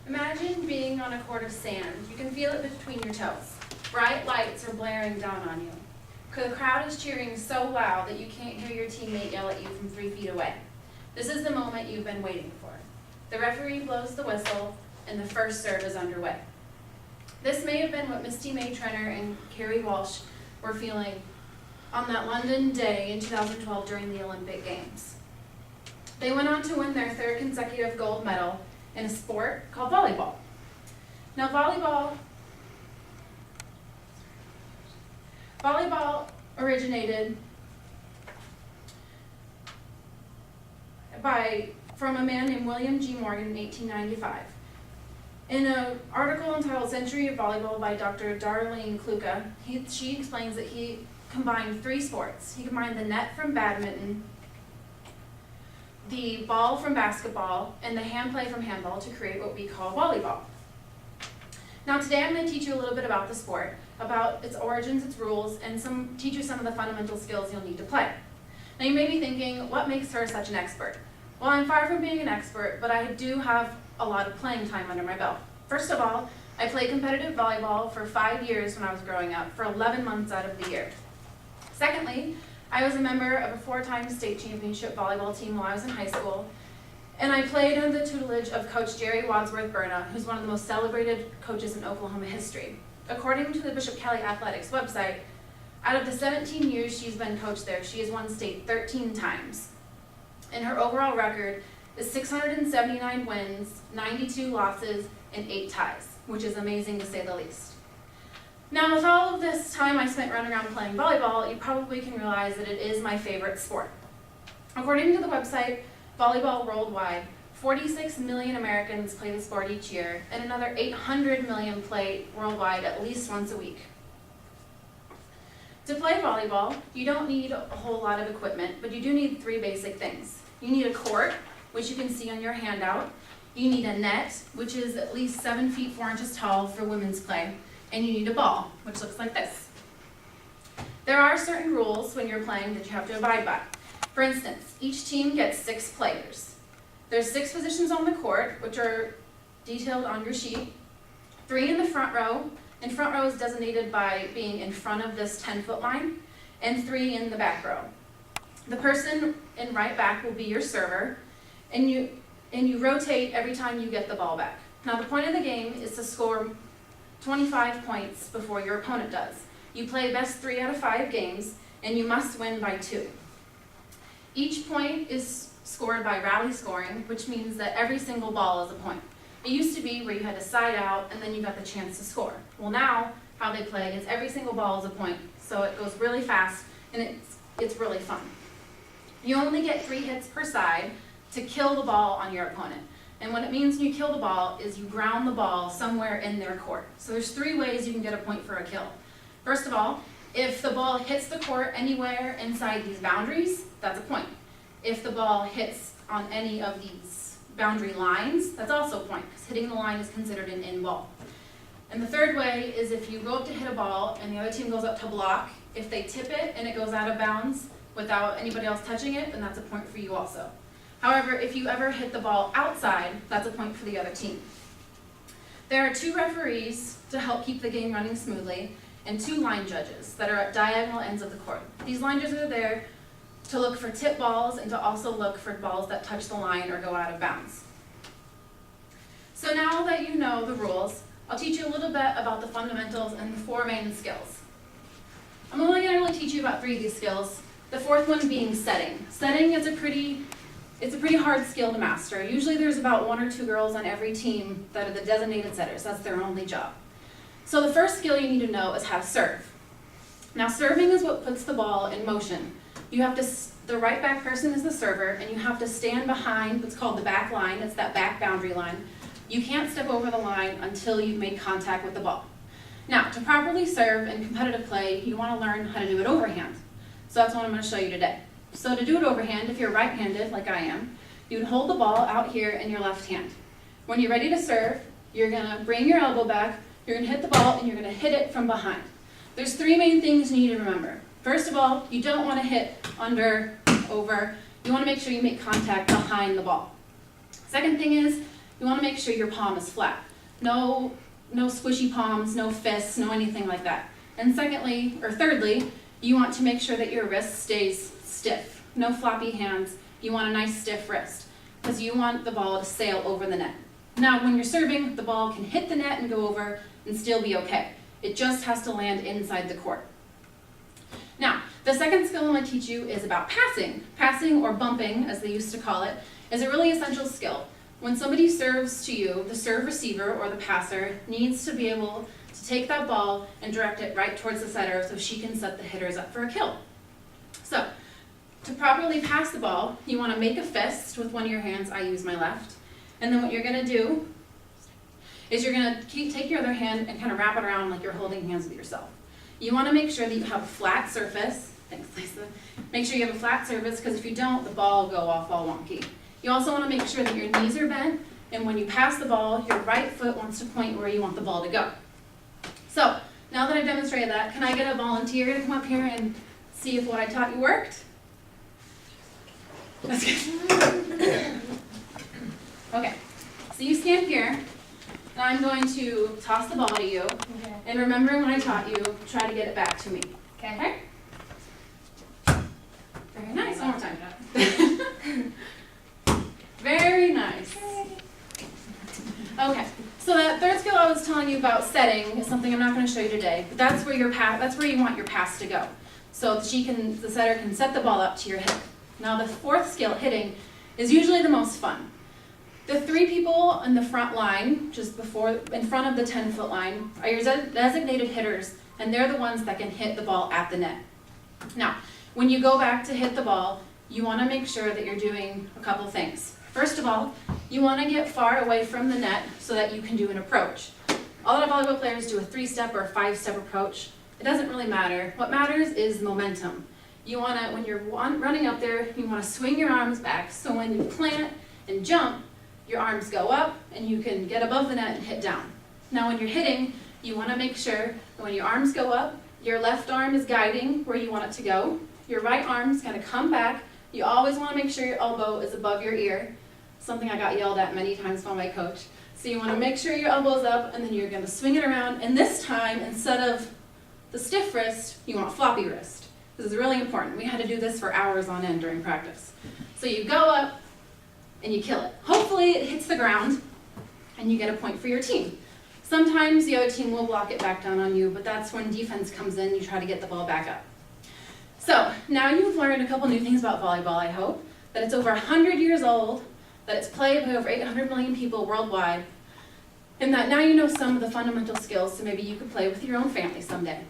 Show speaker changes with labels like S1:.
S1: Imagine being on a court of sand. You can feel it between your toes. Bright lights are blaring down on you. The crowd is cheering so loud that you can't hear your teammate yell at you from 3 feet away. This is the moment you've been waiting for. The referee blows the whistle, and the first serve is underway. This may have been what Misty May Trenner and Carrie Walsh were feeling on that London day in 2012 during the Olympic Games. They went on to win their 3rd consecutive gold medal in a sport called volleyball. Now volleyball originated from a man named William G. Morgan in 1895. In an article entitled Century of Volleyball by Dr. Darlene Kluka, she explains that he combined 3 sports. He combined the net from badminton, the ball from basketball, and the hand play from handball to create what we call volleyball. Now today I'm going to teach you a little bit about the sport, about its origins, its rules, and teach you some of the fundamental skills you'll need to play. Now you may be thinking, what makes her such an expert? Well, I'm far from being an expert, but I do have a lot of playing time under my belt. First of all, I played competitive volleyball for 5 years when I was growing up, for 11 months out of the year. Secondly, I was a member of a 4-time state championship volleyball team while I was in high school, and I played under the tutelage of Coach Jerry Wadsworth Burna, who's one of the most celebrated coaches in Oklahoma history. According to the Bishop Kelly Athletics website, out of the 17 years she's been coach there, she has won state 13 times. And her overall record is 679 wins, 92 losses, and 8 ties, which is amazing to say the least. Now, with all of this time I spent running around playing volleyball, you probably can realize that it is my favorite sport. According to the website Volleyball Worldwide, 46 million Americans play the sport each year, and another 800 million play worldwide at least once a week. To play volleyball, you don't need a whole lot of equipment, but you do need 3 basic things. You need a court, which you can see on your handout. You need a net, which is at least 7 feet 4 inches tall for women's play. And you need a ball, which looks like this. There are certain rules when you're playing that you have to abide by. For instance, each team gets 6 players. There's 6 positions on the court, which are detailed on your sheet. 3 in the front row, and front row is designated by being in front of this 10-foot line, and 3 in the back row. The person in right back will be your server, and you rotate every time you get the ball back. Now the point of the game is to score 25 points before your opponent does. You play best 3 out of 5 games, and you must win by 2. Each point is scored by rally scoring, which means that every single ball is a point. It used to be where you had to side out, and then you got the chance to score. Well now, how they play is every single ball is a point, so it goes really fast, and it's really fun. You only get 3 hits per side to kill the ball on your opponent. And what it means when you kill the ball is you ground the ball somewhere in their court. So there's 3 ways you can get a point for a kill. First of all, if the ball hits the court anywhere inside these boundaries, that's a point. If the ball hits on any of these boundary lines, that's also a point, because hitting the line is considered an in ball. And the 3rd way is if you go up to hit a ball and the other team goes up to block, if they tip it and it goes out of bounds without anybody else touching it, then that's a point for you also. However, if you ever hit the ball outside, that's a point for the other team. There are 2 referees to help keep the game running smoothly, and 2 line judges that are at diagonal ends of the court. These line judges are there to look for tip balls and to also look for balls that touch the line or go out of bounds. So now that you know the rules, I'll teach you a little bit about the fundamentals and the 4 main skills. I'm only going to really teach you about 3 of these skills, the 4th one being setting. Setting is a pretty hard skill to master. Usually there's about 1 or 2 girls on every team that are the designated setters. That's their only job. So the first skill you need to know is how to serve. Now serving is what puts the ball in motion. You have to, the right back person is the server, and you have to stand behind what's called the back line. It's that back boundary line. You can't step over the line until you've made contact with the ball. Now, to properly serve in competitive play, you want to learn how to do it overhand. So that's what I'm going to show you today. So to do it overhand, if you're right-handed, like I am, you would hold the ball out here in your left hand. When you're ready to serve, you're going to bring your elbow back, you're going to hit the ball, and you're going to hit it from behind. There's 3 main things you need to remember. First of all, you don't want to hit under, over. You want to make sure you make contact behind the ball. Second thing is, you want to make sure your palm is flat. No squishy palms, no fists, no anything like that. And thirdly, you want to make sure that your wrist stays stiff. No floppy hands. You want a nice stiff wrist because you want the ball to sail over the net. Now, when you're serving, the ball can hit the net and go over and still be okay. It just has to land inside the court. Now, the second skill I'm going to teach you is about passing. Passing, or bumping, as they used to call it, is a really essential skill. When somebody serves to you, the serve receiver or the passer needs to be able to take that ball and direct it right towards the setter so she can set the hitters up for a kill. So, to properly pass the ball, you want to make a fist with one of your hands. I use my left. And then what you're going to do is you're going to take your other hand and kind of wrap it around like you're holding hands with yourself. You want to make sure that you have a flat surface. Thanks, Lisa. Make sure you have a flat surface because if you don't, the ball will go off all wonky. You also want to make sure that your knees are bent, and when you pass the ball, your right foot wants to point where you want the ball to go. So, now that I've demonstrated that, can I get a volunteer to come up here and see if what I taught you worked? That's good. Okay, so you stand here, and I'm going to toss the ball to you.
S2: Okay.
S1: And remember when I taught you, try to get it back to me.
S2: Okay.
S1: Very nice. One more time. Very nice. Okay, so that third skill I was telling you about setting is something I'm not going to show you today, but that's where you want your pass to go. So the setter can set the ball up to your hit. Now the fourth skill, hitting, is usually the most fun. The three people in the front line, just in front of the 10-foot line, are your designated hitters, and they're the ones that can hit the ball at the net. Now, when you go back to hit the ball, you want to make sure that you're doing a couple things. First of all, you want to get far away from the net so that you can do an approach. A lot of volleyball players do a 3-step or a 5-step approach. It doesn't really matter. What matters is momentum. You want to, when you're running up there, you want to swing your arms back so when you plant and jump, your arms go up and you can get above the net and hit down. Now when you're hitting, you want to make sure that when your arms go up, your left arm is guiding where you want it to go. Your right arm's going to come back. You always want to make sure your elbow is above your ear. Something I got yelled at many times by my coach. So you want to make sure your elbow's up and then you're going to swing it around. And this time, instead of the stiff wrist, you want a floppy wrist. This is really important. We had to do this for hours on end during practice. So you go up and you kill it. Hopefully it hits the ground and you get a point for your team. Sometimes the other team will block it back down on you, but that's when defense comes in, you try to get the ball back up. So now you've learned a couple new things about volleyball, I hope. That it's over 100 years old, that it's played by over 800 million people worldwide, and that now you know some of the fundamental skills so maybe you could play with your own family someday.